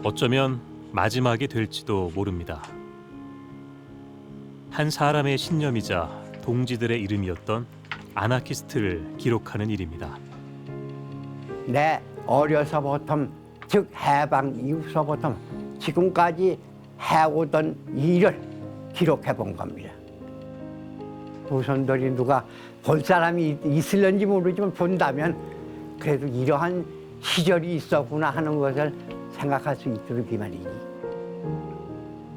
어쩌면 마지막이 될지도 모릅니다. 한 사람의 신념이자 동지들의 이름이었던 아나키스트를 기록하는 일입니다. 내 어려서부터 즉 해방 이후서부터 지금까지 해오던 일을 기록해 본 겁니다. 후손들이 누가 볼 사람이 있을는지 모르지만 본다면 그래도 이러한 시절이 있었구나 하는 것을 생각할 수 있도록 기만이지.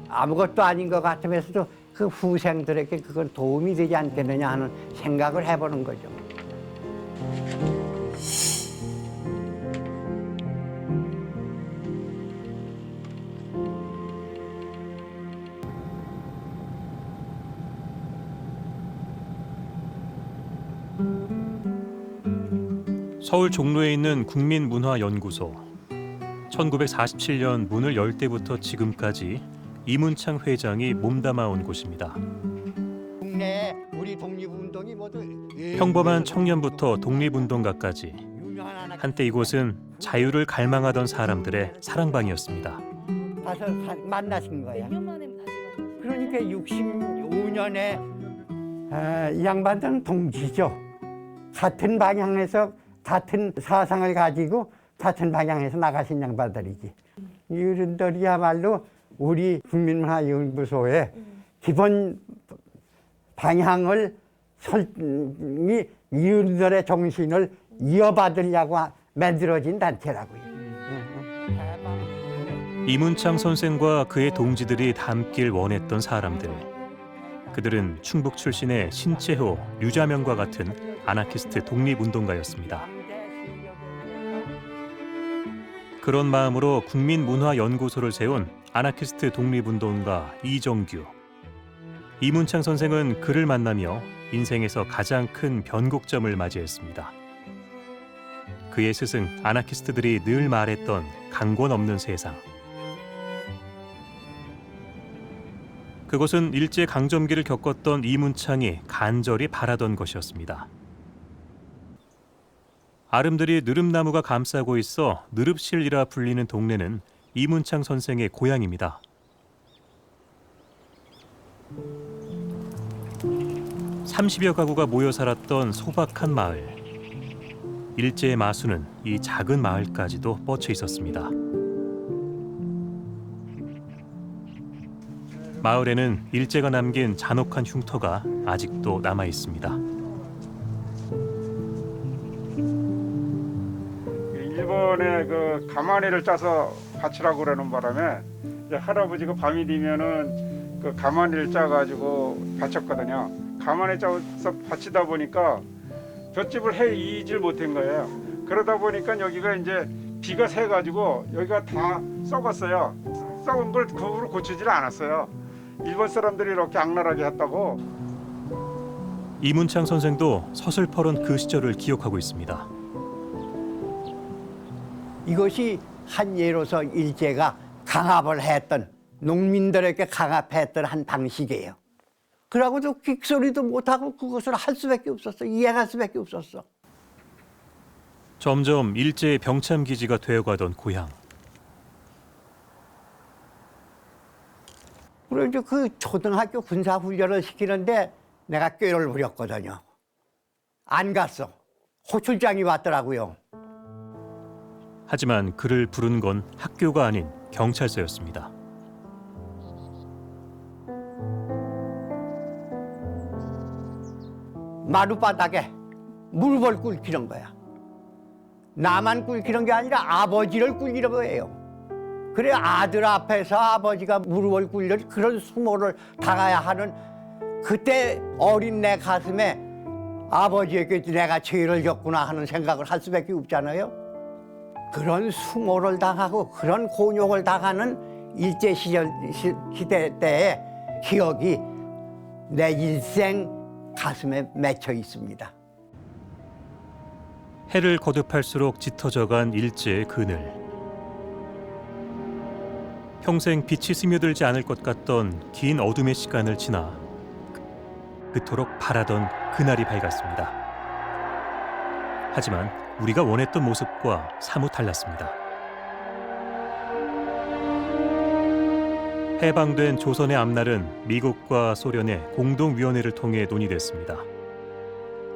아무것도 아닌 것 같으면서도 그 후생들에게 그건 도움이 되지 않겠느냐 하는 생각을 해보는 거죠. 서울 종로에 있는 국민문화연구소. 1947년 문을 열 때부터 지금까지 이문창 회장이 몸담아온 곳입니다. 국내 우리 독립운동이 모두 평범한 청년부터 독립운동가까지 한때 이곳은 자유를 갈망하던 사람들의 사랑방이었습니다. 가서 만나신 거야. 몇 년 만에 다시 만났어요? 그러니까 65년에 이 양반들은 동지죠. 같은 방향에서 같은 사상을 가지고 같은 방향에서 나가신 양반들이지. 이분들이야말로 우리 국민문화연구소의 기본 방향을 이분들의 정신을 이어받으려고 만들어진 단체라고요. 이문창 선생과 그의 동지들이 닮길 원했던 사람들. 그들은 충북 출신의 신채호, 류자명과 같은 아나키스트 독립운동가였습니다. 그런 마음으로 국민문화연구소를 세운 아나키스트 독립운동가 이정규. 이문창 선생은 그를 만나며 인생에서 가장 큰 변곡점을 맞이했습니다. 그의 스승 아나키스트들이 늘 말했던 강권 없는 세상. 그것은 일제 강점기를 겪었던 이문창이 간절히 바라던 것이었습니다. 아름드리 느릅나무가 감싸고 있어 느릅실이라 불리는 동네는 이문창 선생의 고향입니다. 30여 가구가 모여 살았던 소박한 마을. 일제의 마수는 이 작은 마을까지도 뻗쳐 있었습니다. 마을에는 일제가 남긴 잔혹한 흉터가 아직도 남아 있습니다. 일본에 그 가마니를 짜서 바치라고 그러는 바람에 이제 할아버지가 밤이 되면은 그 가마니를 짜가지고 바쳤거든요. 가마니 짜서 바치다 보니까 볏집을 해 이질 못한 거예요. 그러다 보니까 여기가 이제 비가 새가지고 여기가 다 썩었어요. 썩은 걸 그 후로 고치질 않았어요. 일본 사람들이 이렇게 악랄하게 했다고. 이문창 선생도 서슬퍼런 그 시절을 기억하고 있습니다. 이것이 한 예로서 일제가 강압을 했던 농민들에게 강압했던 한 방식이에요. 그러고도 끽소리도 못하고 그것을 할 수밖에 없었어. 이해할 수밖에 없었어. 점점 일제의 병참 기지가 되어가던 고향. 그리고 이제 그 초등학교 군사훈련을 시키는데 내가 꾀를 부렸거든요. 안 갔어. 호출장이 왔더라고요. 하지만 그를 부른 건 학교가 아닌 경찰서였습니다. 마룻바닥에 물벌 꿇기는 거야. 나만 꿇기는 게 아니라 아버지를 꿇기는 거예요. 그래 아들 앞에서 아버지가 무릎을 꿇려 그런 수모를 당해야 하는 그때 어린 내 가슴에 아버지에게 내가 죄를 졌구나 하는 생각을 할 수밖에 없잖아요. 그런 수모를 당하고 그런 곤욕을 당하는 일제 시대 때의 기억이 내 일생 가슴에 맺혀 있습니다. 해를 거듭할수록 짙어져간 일제의 그늘. 평생 빛이 스며들지 않을 것 같던 긴 어둠의 시간을 지나 그토록 바라던 그날이 밝았습니다. 하지만 우리가 원했던 모습과 사뭇 달랐습니다. 해방된 조선의 앞날은 미국과 소련의 공동위원회를 통해 논의됐습니다.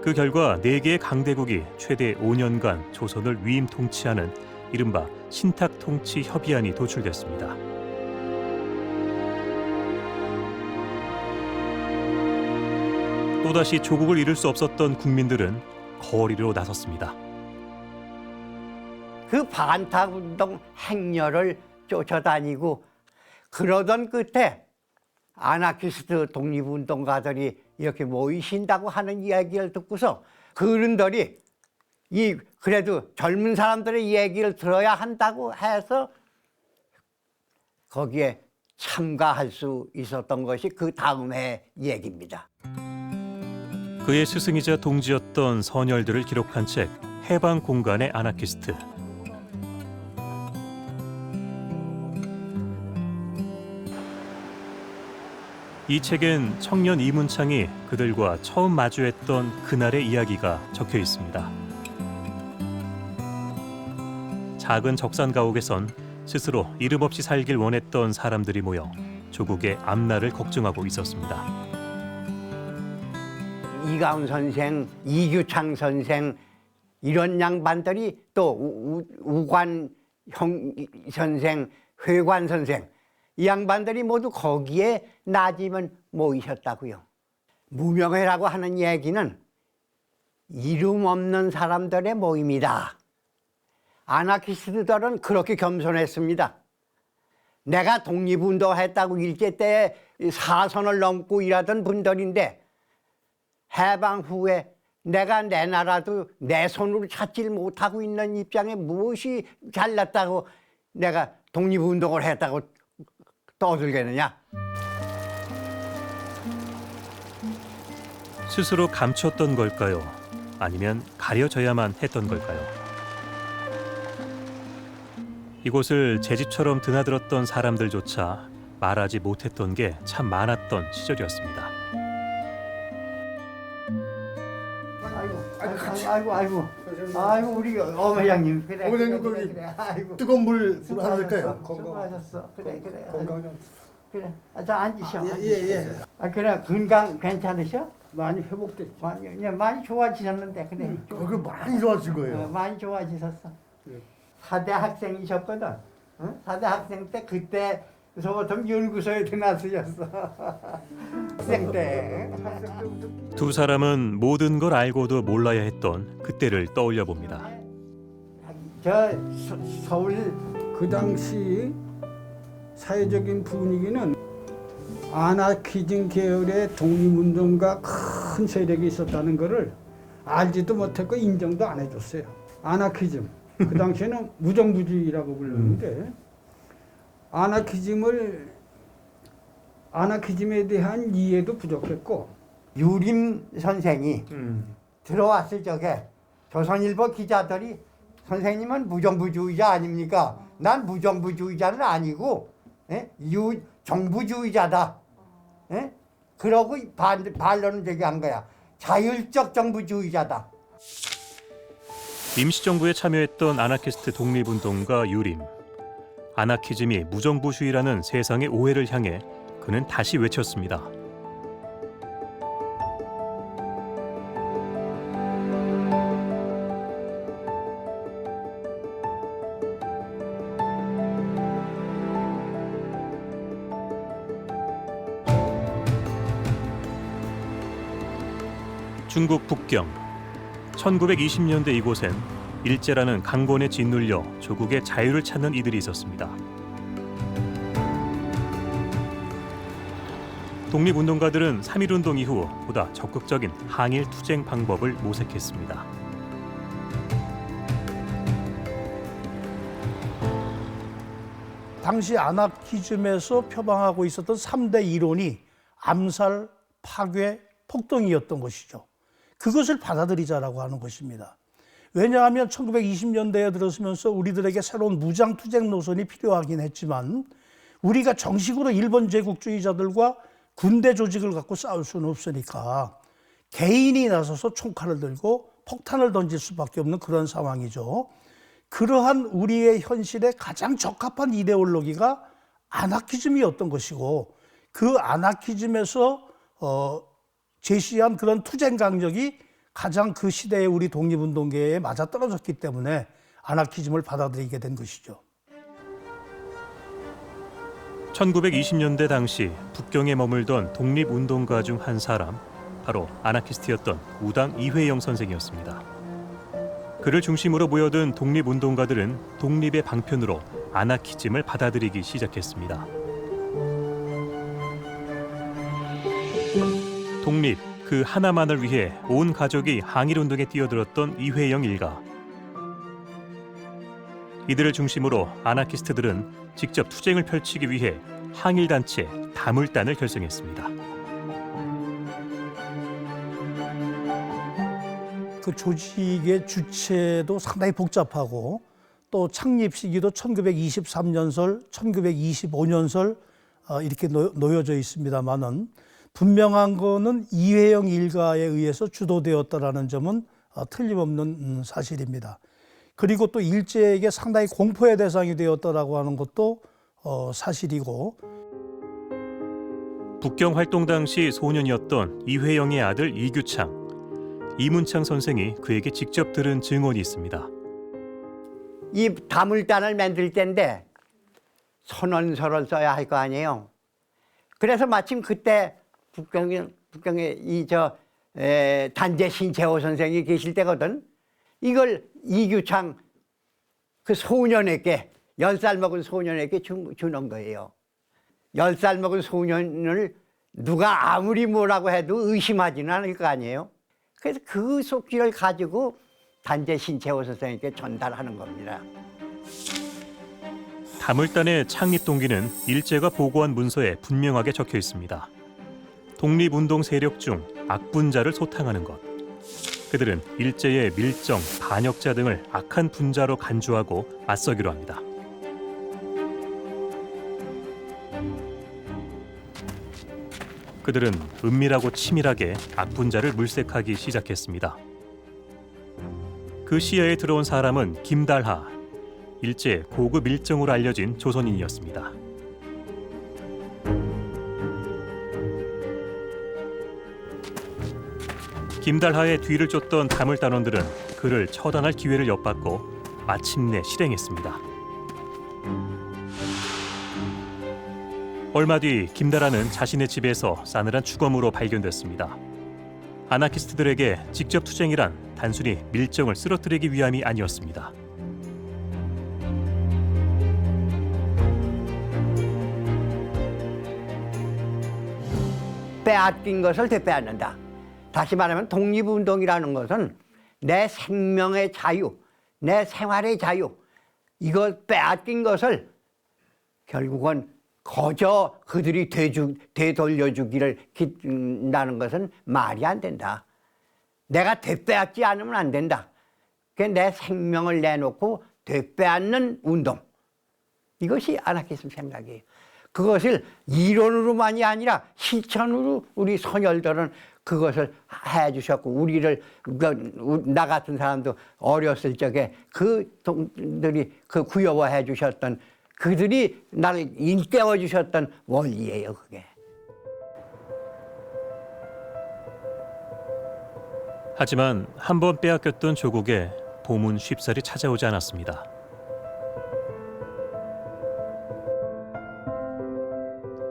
그 결과 4개의 강대국이 최대 5년간 조선을 위임 통치하는 이른바 신탁통치 협의안이 도출됐습니다. 또다시 조국을 이룰 수 없었던 국민들은 거리로 나섰습니다. 그 반탁운동 행렬을 쫓아다니고 그러던 끝에 아나키스트 독립운동가들이 이렇게 모이신다고 하는 이야기를 듣고서 그른들이 그래도 젊은 사람들의 얘기를 들어야 한다고 해서 거기에 참가할 수 있었던 것이 그 다음 해 얘기입니다. 그의 스승이자 동지였던 선열들을 기록한 책 해방 공간의 아나키스트. 이 책엔 청년 이문창이 그들과 처음 마주했던 그날의 이야기가 적혀 있습니다. 작은 적산가옥에선 스스로 이름 없이 살길 원했던 사람들이 모여 조국의 앞날을 걱정하고 있었습니다. 이가훈 선생, 이규창 선생 이런 양반들이 또 우관 형 선생, 회관 선생 이 양반들이 모두 거기에 낮이면 모이셨다고요. 무명회라고 하는 얘기는 이름 없는 사람들의 모임이다. 아나키스트들은 그렇게 겸손했습니다. 내가 독립운동했다고 일제 때 사선을 넘고 일하던 분들인데 해방 후에 내가 내 나라도 내 손으로 찾질 못하고 있는 입장에 무엇이 잘났다고 내가 독립운동을 했다고 떠들겠느냐. 스스로 감췄던 걸까요? 아니면 가려져야만 했던 걸까요? 이곳을 제 집처럼 드나들었던 사람들조차 말하지 못했던 게 참 많았던 시절이었습니다. 아이고 우리 어머장님. 그래, 어머장님 그래. 아이고. 뜨거운 물 하나 될까요? 수고하셨어. 그래. 그래. 자 앉으셔. 예. 그래 건강 괜찮으셔? 많이 회복됐죠. 많이 좋아지셨는데 그래. 그걸 많이 좋아진 거예요. 많이 좋아지셨어. 네. 4대 학생이셨거든. 응? 4대 학생 때 그때서부터 연구소에 들어갔으셨어. 학생 때. 두 사람은 모든 걸 알고도 몰라야 했던 그때를 떠올려 봅니다. 저 서울 그 당시 사회적인 분위기는 아나키즘 계열의 독립운동가 큰 세력이 있었다는 것을 알지도 못했고 인정도 안 해줬어요. 아나키즘, 그 당시에는 무정부주의라고 불렀는데 아나키즘에 대한 이해도 부족했고 유림 선생이 들어왔을 적에 조선일보 기자들이 선생님은 무정부주의자 아닙니까? 난 무정부주의자는 아니고 정부주의자다. 그러고 반론을 제기한 거야. 자율적 정부주의자다. 임시정부에 참여했던 아나키스트 독립운동가 유림. 아나키즘이 무정부주의라는 세상의 오해를 향해 그는 다시 외쳤습니다. 중국 북경 1920년대 이곳엔 일제라는 강권에 짓눌려 조국의 자유를 찾는 이들이 있었습니다. 독립운동가들은 3.1운동 이후 보다 적극적인 항일 투쟁 방법을 모색했습니다. 당시 아나키즘에서 표방하고 있었던 3대 이론이 암살, 파괴, 폭동이었던 것이죠. 그것을 받아들이자라고 하는 것입니다. 왜냐하면 1920년대에 들어서면서 우리들에게 새로운 무장투쟁 노선이 필요하긴 했지만 우리가 정식으로 일본 제국주의자들과 군대 조직을 갖고 싸울 수는 없으니까 개인이 나서서 총칼을 들고 폭탄을 던질 수밖에 없는 그런 상황이죠. 그러한 우리의 현실에 가장 적합한 이데올로기가 아나키즘이었던 것이고 그 아나키즘에서 제시한 그런 투쟁 강력이 가장 그 시대의 우리 독립운동계에 맞아떨어졌기 때문에 아나키즘을 받아들이게 된 것이죠. 1920년대 당시 북경에 머물던 독립운동가 중 한 사람, 바로 아나키스트였던 우당 이회영 선생이었습니다. 그를 중심으로 모여든 독립운동가들은 독립의 방편으로 아나키즘을 받아들이기 시작했습니다. 독립 그 하나만을 위해 온 가족이 항일운동에 뛰어들었던 이회영 일가. 이들을 중심으로 아나키스트들은 직접 투쟁을 펼치기 위해 항일단체 다물단을 결성했습니다. 그 조직의 주체도 상당히 복잡하고 또 창립 시기도 1923년설, 1925년설 이렇게 놓여져 있습니다만은 분명한 거는 이회영 일가에 의해서 주도되었다라는 점은 틀림없는 사실입니다. 그리고 또 일제에게 상당히 공포의 대상이 되었다라고 하는 것도 사실이고, 북경 활동 당시 소년이었던 이회영의 아들 이규창, 이문창 선생이 그에게 직접 들은 증언이 있습니다. 이 다물단을 만들 때인데 선언서를 써야 할 거 아니에요. 그래서 마침 그때 북경에 단재 신채호 선생이 계실 때거든. 이걸 이규창 그 소년에게 10살 먹은 소년에게 주는 거예요. 10살 먹은 소년을 누가 아무리 뭐라고 해도 의심하지는 않을 거 아니에요. 그래서 그 속지를 가지고 단재 신채호 선생님께 전달하는 겁니다. 다물단의 창립 동기는 일제가 보고한 문서에 분명하게 적혀 있습니다. 독립운동 세력 중 악분자를 소탕하는 것. 그들은 일제의 밀정, 반역자 등을 악한 분자로 간주하고 맞서기로 합니다. 그들은 은밀하고 치밀하게 악분자를 물색하기 시작했습니다. 그 시야에 들어온 사람은 김달하, 일제 고급 밀정으로 알려진 조선인이었습니다. 김달하의 뒤를 쫓던 다물단원들은 그를 처단할 기회를 엿받고 마침내 실행했습니다. 얼마 뒤 김달하는 자신의 집에서 싸늘한 주검으로 발견됐습니다. 아나키스트들에게 직접 투쟁이란 단순히 밀정을 쓰러뜨리기 위함이 아니었습니다. 빼앗긴 것을 되빼앗는다. 다시 말하면 독립운동이라는 것은 내 생명의 자유, 내 생활의 자유, 이걸 빼앗긴 것을 결국은 거저 그들이 되돌려주기를 기다는 것은 말이 안 된다. 내가 되빼앗지 않으면 안 된다. 내 생명을 내놓고 되빼앗는 운동. 이것이 아나키즘 생각이에요. 그것을 이론으로만이 아니라 실천으로 우리 선열들은 그것을 해주셨고, 우리를 나 같은 사람도 어렸을 적에 그들이 그 구여워해 주셨던, 그들이 나를 일깨워 주셨던 원리예요, 그게. 하지만 한 번 빼앗겼던 조국에 봄은 쉽사리 찾아오지 않았습니다.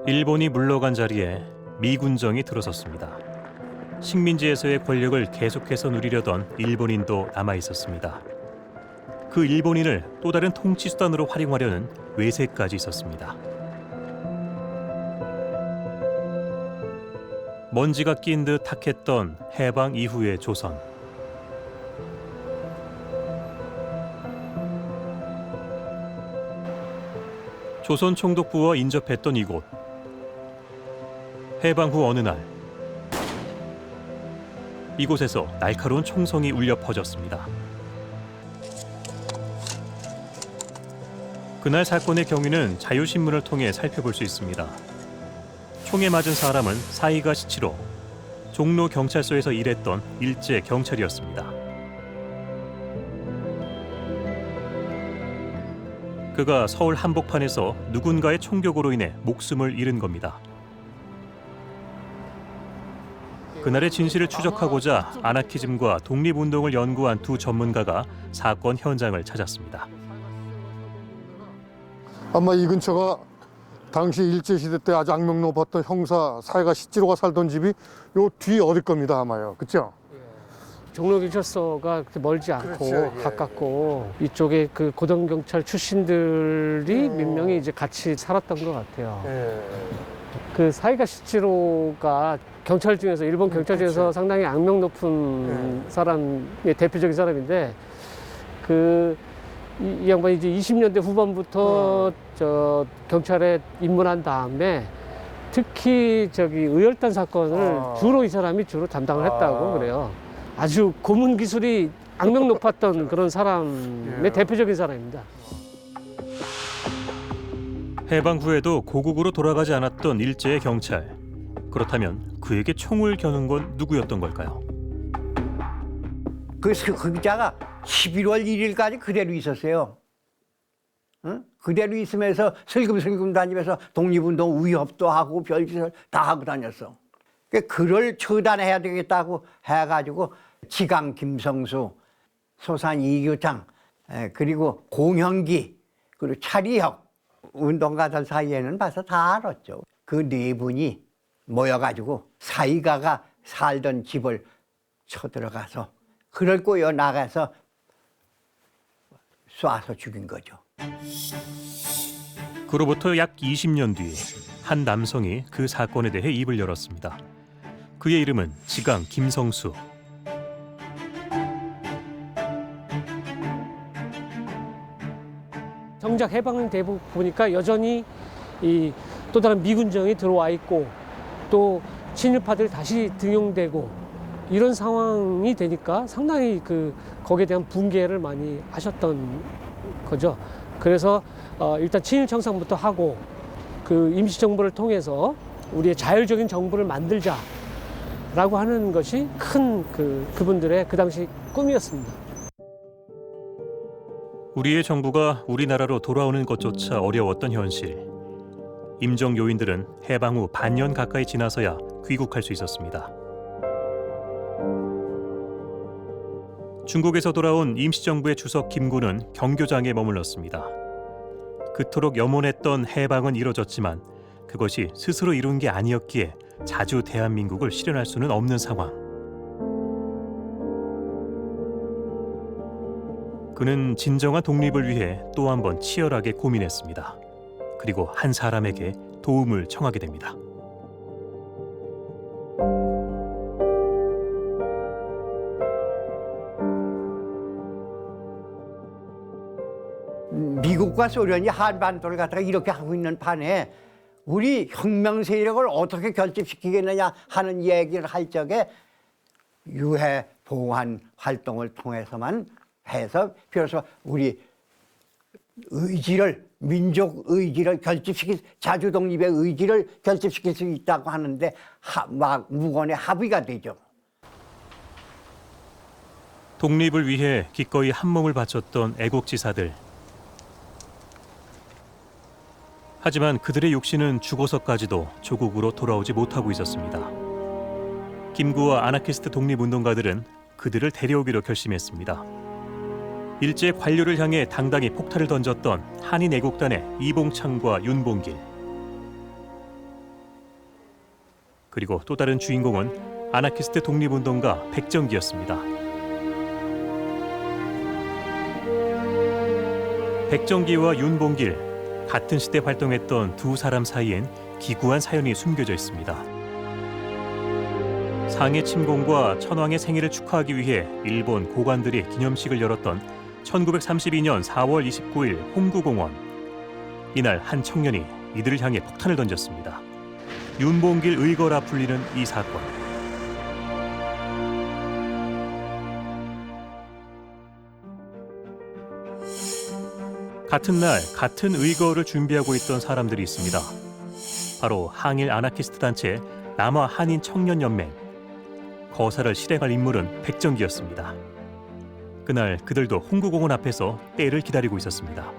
일본이 물러간 자리에 미군정이 들어섰습니다. 식민지에서의 권력을 계속해서 누리려던 일본인도 남아 있었습니다. 그 일본인을 또 다른 통치 수단으로 활용하려는 외세까지 있었습니다. 먼지가 낀 듯 탁했던 해방 이후의 조선. 조선 총독부와 인접했던 이곳. 해방 후 어느 날 이곳에서 날카로운 총성이 울려 퍼졌습니다. 그날 사건의 경위는 자유신문을 통해 살펴볼 수 있습니다. 총에 맞은 사람은 사이가 시치로 종로 경찰서에서 일했던 일제 경찰이었습니다. 그가 서울 한복판에서 누군가의 총격으로 인해 목숨을 잃은 겁니다. 그날의 진실을 추적하고자 아나키즘과 독립운동을 연구한 두 전문가가 사건 현장을 찾았습니다. 아마 이 근처가 당시 일제시대 때 아주 악명 높았던 형사 사회가 시지로가 살던 집이 요 뒤 어딜 겁니다, 아마요. 그렇죠? 종로경찰서가 그렇게 멀지 않고 그렇죠, 예. 가깝고 이쪽에 그 고등경찰 출신들이 몇 명이 이제 같이 살았던 것 같아요. 그 사이가 시치로가 경찰 중에서 일본 경찰 중에서 상당히 악명 높은 사람의 대표적인 사람인데 이 양반이 이제 20년대 후반부터 저 경찰에 입문한 다음에 특히 저기 의열단 사건을 주로 이 사람이 주로 담당을 했다고 그래요. 아주 고문 기술이 악명 높았던 그런 사람의 대표적인 사람입니다. 해방 후에도 고국으로 돌아가지 않았던 일제의 경찰. 그렇다면 그에게 총을 겨눈 건 누구였던 걸까요? 그 기자가 11월 1일까지 그대로 있었어요. 응? 그대로 있으면서 슬금슬금 다니면서 독립운동 위협도 하고 별짓을 다 하고 다녔어. 그를 처단해야 되겠다고 해가지고 지강 김성수, 소산 이규창, 그리고 공형기, 그리고 차리혁 운동가들 사이에는 봐서 다 알았죠. 그 네 분이 모여가지고 사이가가 살던 집을 쳐들어가서 그를 꼬여 나가서 쏴서 죽인 거죠. 그로부터 약 20년 뒤 한 남성이 그 사건에 대해 입을 열었습니다. 그의 이름은 지강 김성수. 정작 해방은 대북 보니까 여전히 이 또 다른 미군정이 들어와 있고 또 친일파들이 다시 등용되고 이런 상황이 되니까 상당히 거기에 대한 붕괴를 많이 하셨던 거죠. 그래서 일단 친일 청산부터 하고 그 임시정부를 통해서 우리의 자율적인 정부를 만들자라고 하는 것이 큰 그분들의 그 당시 꿈이었습니다. 우리의 정부가 우리나라로 돌아오는 것조차 어려웠던 현실. 임정 요인들은 해방 후 반년 가까이 지나서야 귀국할 수 있었습니다. 중국에서 돌아온 임시정부의 주석 김구는 경교장에 머물렀습니다. 그토록 염원했던 해방은 이뤄졌지만 그것이 스스로 이룬 게 아니었기에 자주 대한민국을 실현할 수는 없는 상황. 그는 진정한 독립을 위해 또 한 번 치열하게 고민했습니다. 그리고 한 사람에게 도움을 청하게 됩니다. 미국과 소련이 한반도를 갖다가 이렇게 하고 있는 판에 우리 혁명 세력을 어떻게 결집시키겠느냐 하는 얘기를 할 적에 유해 보호한 활동을 통해서만 해서 비로소 우리 의지를 민족 의지를 결집시킬 자주 독립의 의지를 결집시킬 수 있다고 하는데 막 무건의 합의가 되죠. 독립을 위해 기꺼이 한 몸을 바쳤던 애국지사들. 하지만 그들의 육신은 죽어서까지도 조국으로 돌아오지 못하고 있었습니다. 김구와 아나키스트 독립운동가들은 그들을 데려오기로 결심했습니다. 일제 관료를 향해 당당히 폭탄을 던졌던 한인 애국단의 이봉창과 윤봉길. 그리고 또 다른 주인공은 아나키스트 독립운동가 백정기였습니다. 백정기와 윤봉길, 같은 시대 활동했던 두 사람 사이엔 기구한 사연이 숨겨져 있습니다. 상해 침공과 천황의 생일을 축하하기 위해 일본 고관들이 기념식을 열었던 1932년 4월 29일 홍구공원. 이날 한 청년이 이들을 향해 폭탄을 던졌습니다. 윤봉길 의거라 불리는 이 사건. 같은 날 같은 의거를 준비하고 있던 사람들이 있습니다. 바로 항일 아나키스트 단체 남아 한인 청년연맹. 거사를 실행할 인물은 백정기였습니다. 그날 그들도 홍구공원 앞에서 때를 기다리고 있었습니다.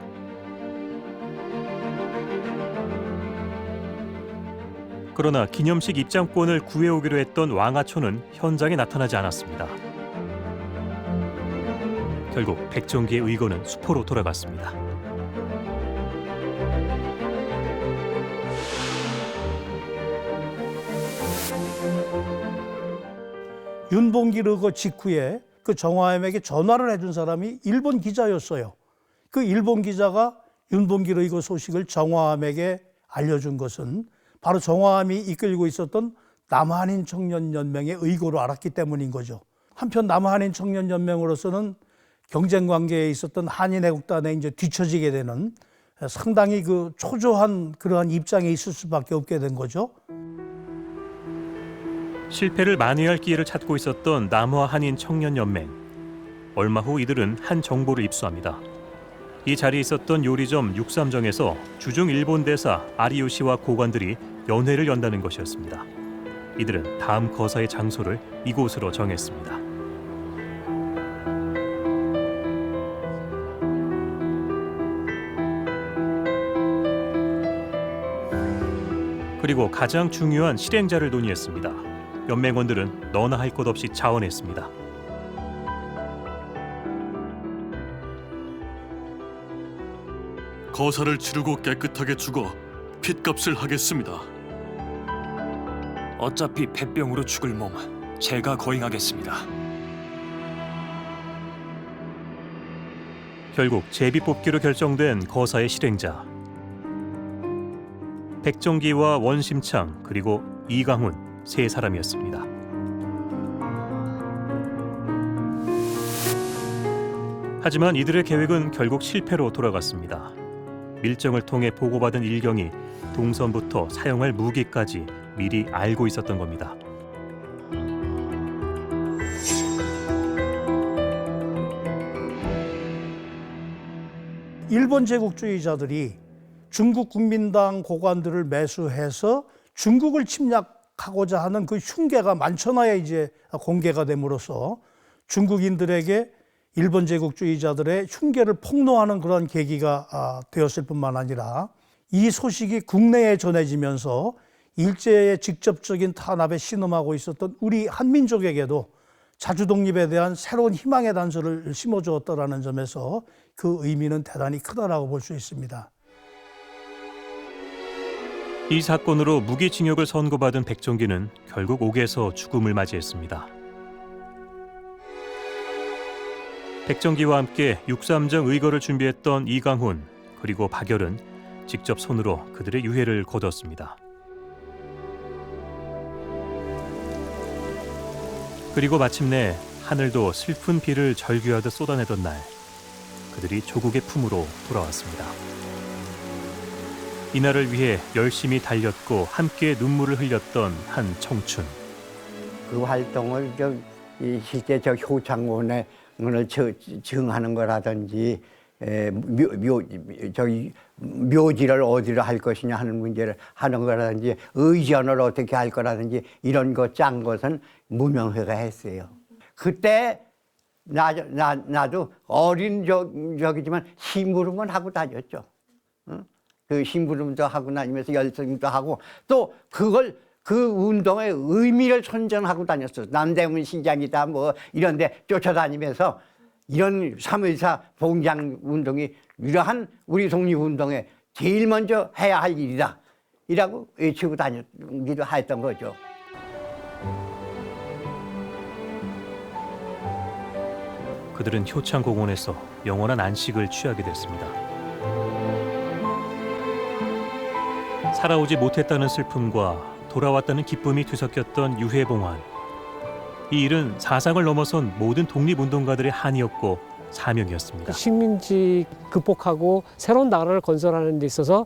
그러나 기념식 입장권을 구해오기로 했던 왕하초는 현장에 나타나지 않았습니다. 결국 백정기의 의거는 수포로 돌아갔습니다. 윤봉길 의거 직후에 그 정화암에게 전화를 해준 사람이 일본 기자였어요. 그 일본 기자가 윤봉길 의거 소식을 정화암에게 알려준 것은 바로 정화암이 이끌고 있었던 남한인 청년연맹의 의거로 알았기 때문인 거죠. 한편 남한인 청년연맹으로서는 경쟁 관계에 있었던 한인애국단에 이제 뒤처지게 되는 상당히 그 초조한 그러한 입장에 있을 수밖에 없게 된 거죠. 실패를 만회할 기회를 찾고 있었던 남화 한인 청년연맹. 얼마 후 이들은 한 정보를 입수합니다. 이 자리에 있었던 요리점 63정에서 주중 일본 대사 아리요시와 고관들이 연회를 연다는 것이었습니다. 이들은 다음 거사의 장소를 이곳으로 정했습니다. 그리고 가장 중요한 실행자를 논의했습니다. 연맹원들은 너나 할 것 없이 자원했습니다. 거사를 치르고 깨끗하게 죽어 핏값을 하겠습니다. 어차피 폐병으로 죽을 몸 제가 거행하겠습니다. 결국 제비 뽑기로 결정된 거사의 실행자. 백정기와 원심창 그리고 이강훈 세 사람이었습니다. 하지만 이들의 계획은 결국 실패로 돌아갔습니다. 밀정을 통해 보고받은 일경이 동선부터 사용할 무기까지 미리 알고 있었던 겁니다. 일본 제국주의자들이 중국 국민당 고관들을 매수해서 중국을 침략하고자 하는 그 흉계가 만천하에 이제 공개가 됨으로써 중국인들에게 일본 제국주의자들의 흉계를 폭로하는 그런 계기가 되었을 뿐만 아니라 이 소식이 국내에 전해지면서 일제의 직접적인 탄압에 신음하고 있었던 우리 한민족에게도 자주 독립에 대한 새로운 희망의 단서를 심어주었다는 점에서 그 의미는 대단히 크다라고 볼 수 있습니다. 이 사건으로 무기징역을 선고받은 백정기는 결국 옥에서 죽음을 맞이했습니다. 백정기와 함께 63정 의거를 준비했던 이강훈 그리고 박열은 직접 손으로 그들의 유해를 거뒀습니다. 그리고 마침내 하늘도 슬픈 비를 절규하듯 쏟아내던 날, 그들이 조국의 품으로 돌아왔습니다. 이날을 위해 열심히 달렸고 함께 눈물을 흘렸던 한 청춘. 그 활동을 실제 효창원에 을 증하는 거라든지 묘지를 어디로 할 것이냐 하는 문제를 하는 거라든지 의전을 어떻게 할 거라든지 이런 거 짠 것은 무명회가 했어요. 그때 나도 어린 적이지만 심부름은 하고 다녔죠. 그 심부름도 하고 다니면서 열심도 하고 또 그걸 그 운동의 의미를 선전하고 다녔어. 남대문 시장이다 뭐 이런 데 쫓아다니면서 이런 3.14 봉장 운동이 이러한 우리 독립운동에 제일 먼저 해야 할 일이다 이라고 외치고 다니기도 했던 거죠. 그들은 효창공원에서 영원한 안식을 취하게 됐습니다. 살아오지 못했다는 슬픔과 돌아왔다는 기쁨이 뒤섞였던 유해봉환. 이 일은 사상을 넘어선 모든 독립운동가들의 한이었고 사명이었습니다. 식민지 극복하고 새로운 나라를 건설하는 데 있어서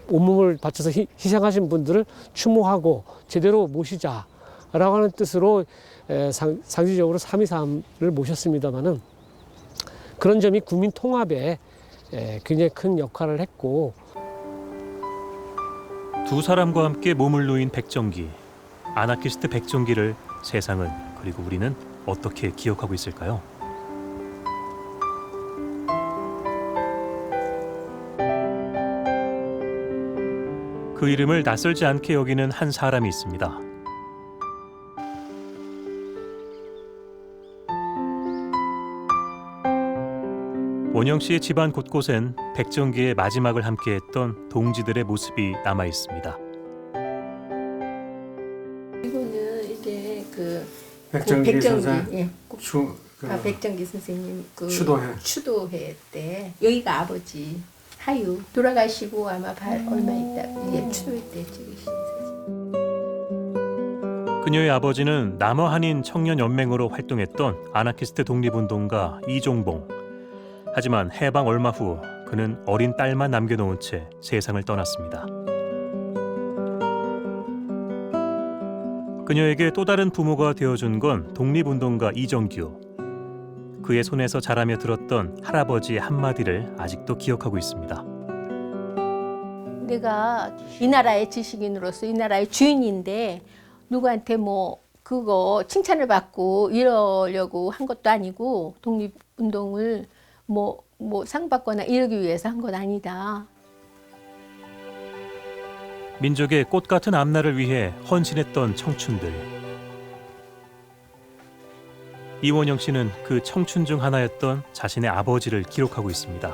온몸을 바쳐서 희생하신 분들을 추모하고 제대로 모시자라고 하는 뜻으로 상징적으로 3.23를 모셨습니다마는 그런 점이 국민 통합에 굉장히 큰 역할을 했고 두 사람과 함께 몸을 놓인 백정기, 아나키스트 백정기를 세상은 그리고 우리는 어떻게 기억하고 있을까요? 그 이름을 낯설지 않게 여기는 한 사람이 있습니다. 원영 씨의 집안 곳곳엔 백정기의 마지막을 함께했던 동지들의 모습이 남아 있습니다. 이거는 이게 백정기 예. 백정기 선생님 추도회 때 여기가 아버지 하유 돌아가시고 아마 얼마 있다 추도회 때 찍으신 사진. 그녀의 아버지는 남어 한인 청년 연맹으로 활동했던 아나키스트 독립운동가 이종봉. 하지만 해방 얼마 후 그는 어린 딸만 남겨놓은 채 세상을 떠났습니다. 그녀에게 또 다른 부모가 되어준 건 독립운동가 이정규. 그의 손에서 자라며 들었던 할아버지의 한마디를 아직도 기억하고 있습니다. 내가 이 나라의 지식인으로서 이 나라의 주인인데 누구한테 뭐 그거 칭찬을 받고 이러려고 한 것도 아니고 독립운동을 뭐 상 받거나 이러기 위해서 한 건 아니다. 민족의 꽃 같은 앞날을 위해 헌신했던 청춘들. 이원영 씨는 그 청춘 중 하나였던 자신의 아버지를 기록하고 있습니다.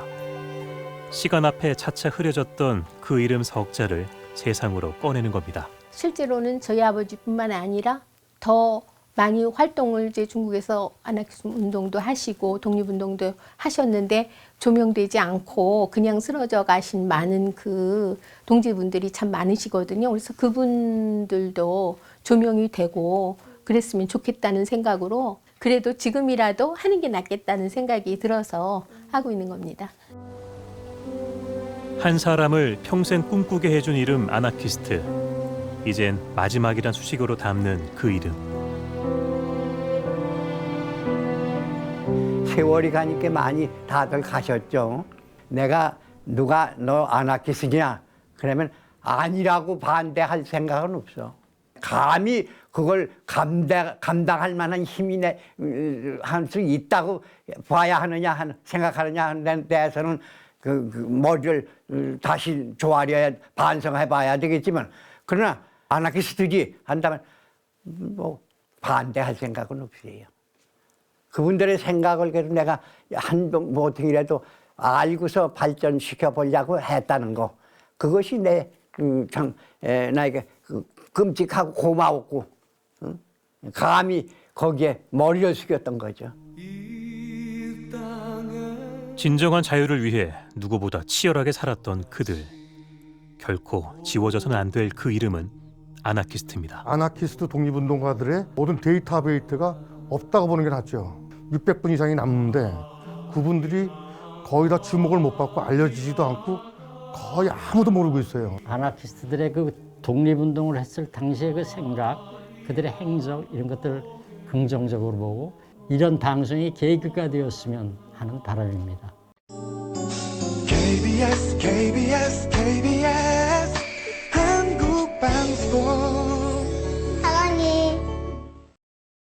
시간 앞에 차차 흐려졌던 그 이름 석자를 세상으로 꺼내는 겁니다. 실제로는 저희 아버지뿐만 아니라 더 많이 활동을 이제 중국에서 아나키즘 운동도 하시고 독립운동도 하셨는데 조명되지 않고 그냥 쓰러져 가신 많은 그 동지분들이 참 많으시거든요. 그래서 그분들도 조명이 되고 그랬으면 좋겠다는 생각으로 그래도 지금이라도 하는 게 낫겠다는 생각이 들어서 하고 있는 겁니다. 한 사람을 평생 꿈꾸게 해준 이름 아나키스트. 이젠 마지막이란 수식어로 담는 그 이름. 세월이 가니까 많이 다들 가셨죠. 내가 누가 너 아나키스트냐? 그러면 아니라고 반대할 생각은 없어. 감히 그걸 감당할 만한 힘이 할 수 있다고 봐야 하느냐 생각하느냐 하는 데에서는 그 머리를 다시 조아려야 반성해 봐야 되겠지만 그러나 아나키스트지 한다면 뭐 반대할 생각은 없어요. 그분들의 생각을 그래도 내가 한 모퉁이라도 알고서 발전시켜 보려고 했다는 거. 그것이 나에게 끔찍하고 고마웠고 감히 거기에 머리를 숙였던 거죠. 진정한 자유를 위해 누구보다 치열하게 살았던 그들. 결코 지워져서는 안 될 그 이름은 아나키스트입니다. 아나키스트 독립운동가들의 모든 데이터베이스가 없다고 보는 게 낫죠. 600분 이상이 남는데 그분들이 거의 다 주목을 못 받고 알려지지도 않고 거의 아무도 모르고 있어요. 아나키스트들의 그 독립운동을 했을 당시의 그 생각, 그들의 행적 이런 것들을 긍정적으로 보고 이런 방송이 계기가 되었으면 하는 바람입니다. KBS 한국방송